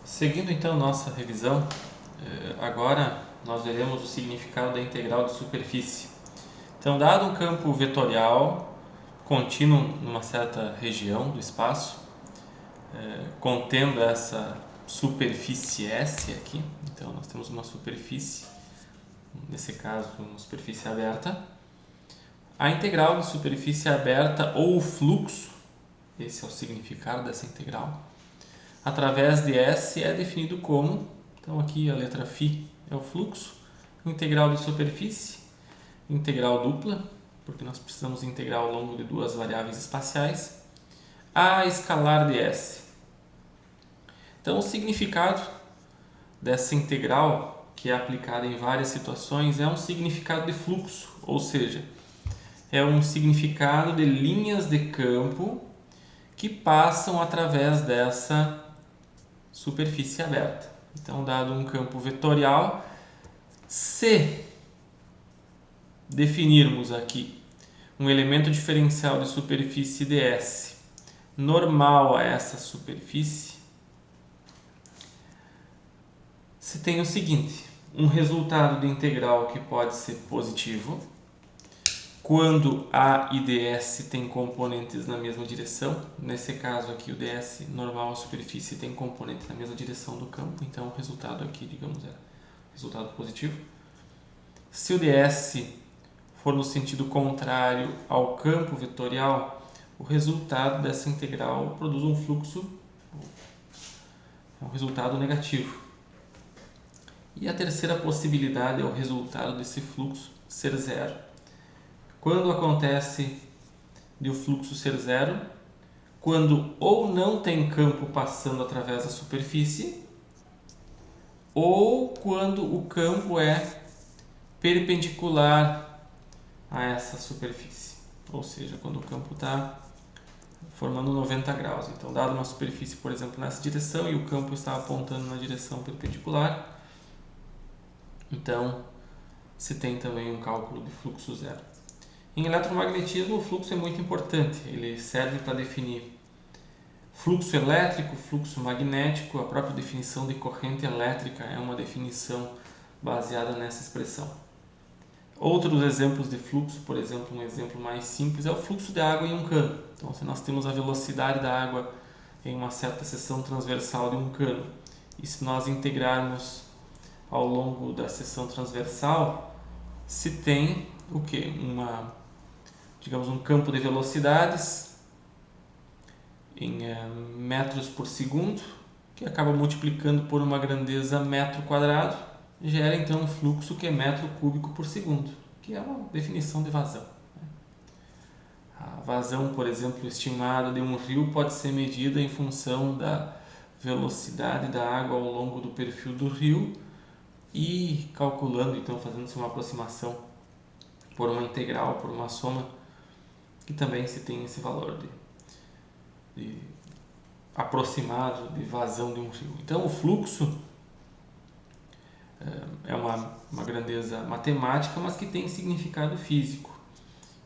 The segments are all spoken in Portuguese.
Seguindo então nossa revisão, agora nós veremos o significado da integral de superfície. Então, dado um campo vetorial contínuo numa certa região do espaço, contendo essa superfície S aqui, então nós temos uma superfície, nesse caso uma superfície aberta, a integral de superfície aberta ou o fluxo, esse é o significado dessa integral, através de S é definido como, então aqui a letra φ é o fluxo, integral de superfície, integral dupla, porque nós precisamos integrar ao longo de duas variáveis espaciais, a escalar de S. Então o significado dessa integral, que é aplicada em várias situações, é um significado de fluxo, ou seja, é um significado de linhas de campo que passam através dessa superfície aberta. Então, dado um campo vetorial, se definirmos aqui um elemento diferencial de superfície ds normal a essa superfície, se tem o seguinte, um resultado de integral que pode ser positivo, quando A e ds têm componentes na mesma direção, nesse caso aqui o ds normal à superfície tem componente na mesma direção do campo, então o resultado aqui, digamos, é resultado positivo. Se o ds for no sentido contrário ao campo vetorial, o resultado dessa integral produz um fluxo, um resultado negativo. E a terceira possibilidade é o resultado desse fluxo ser zero. Quando acontece de o fluxo ser zero? Quando ou não tem campo passando através da superfície, ou quando o campo é perpendicular a essa superfície. Ou seja, quando o campo está formando 90 graus. Então, dado uma superfície, por exemplo, nessa direção e o campo está apontando na direção perpendicular, então se tem também um cálculo de fluxo zero. Em eletromagnetismo, o fluxo é muito importante. Ele serve para definir fluxo elétrico, fluxo magnético. A própria definição de corrente elétrica é uma definição baseada nessa expressão. Outros exemplos de fluxo, por exemplo, um exemplo mais simples é o fluxo de água em um cano. Então, se nós temos a velocidade da água em uma certa seção transversal de um cano, e se nós integrarmos ao longo da seção transversal, se tem o que? Digamos, um campo de velocidades em metros por segundo, que acaba multiplicando por uma grandeza metro quadrado, gera então um fluxo que é metro cúbico por segundo, que é uma definição de vazão. A vazão, por exemplo, estimada de um rio pode ser medida em função da velocidade da água ao longo do perfil do rio e calculando, então fazendo-se uma aproximação por uma integral, por uma soma, que também se tem esse valor de aproximado de vazão de um rio. Então o fluxo é uma grandeza matemática, mas que tem significado físico.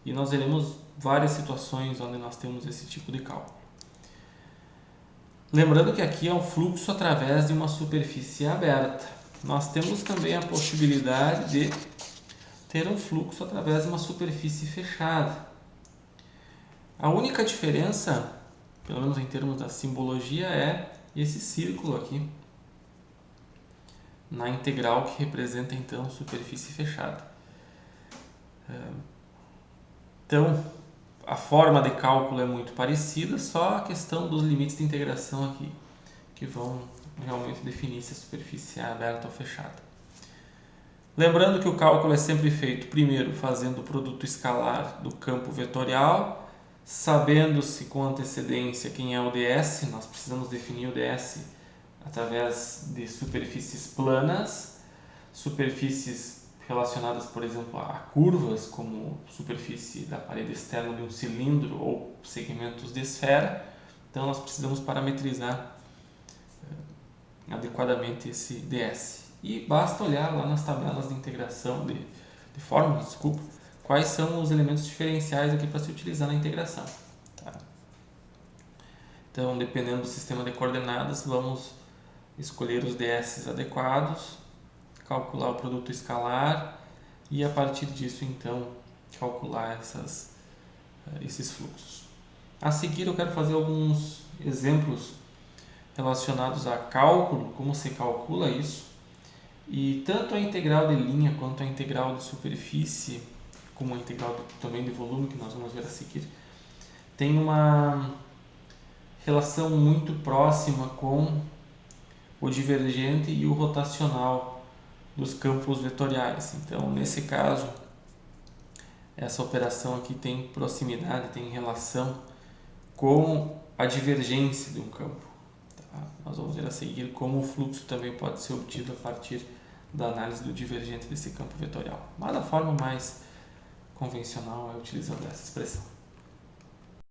E nós veremos várias situações onde nós temos esse tipo de cálculo. Lembrando que aqui é um fluxo através de uma superfície aberta. Nós temos também a possibilidade de ter um fluxo através de uma superfície fechada. A única diferença, pelo menos em termos da simbologia, é esse círculo aqui, na integral que representa então superfície fechada. Então, a forma de cálculo é muito parecida, só a questão dos limites de integração aqui, que vão realmente definir se a superfície é aberta ou fechada. Lembrando que o cálculo é sempre feito primeiro fazendo o produto escalar do campo vetorial, sabendo-se com antecedência quem é o ds, nós precisamos definir o ds através de superfícies planas, superfícies relacionadas, por exemplo, a curvas, como superfície da parede externa de um cilindro ou segmentos de esfera. Então, nós precisamos parametrizar adequadamente esse ds. E basta olhar lá nas tabelas de integração, de fórmulas, desculpa, quais são os elementos diferenciais aqui para se utilizar na integração. Tá? Então, dependendo do sistema de coordenadas, vamos escolher os DS adequados, calcular o produto escalar e a partir disso então calcular esses fluxos. A seguir eu quero fazer alguns exemplos relacionados a cálculo, como se calcula isso, e tanto a integral de linha quanto a integral de superfície, como a integral também de volume, que nós vamos ver a seguir, tem uma relação muito próxima com o divergente e o rotacional dos campos vetoriais. Então, nesse caso, essa operação aqui tem proximidade, tem relação com a divergência de um campo. Tá? Nós vamos ver a seguir como o fluxo também pode ser obtido a partir da análise do divergente desse campo vetorial. Mas a forma mais convencional é utilizando essa expressão.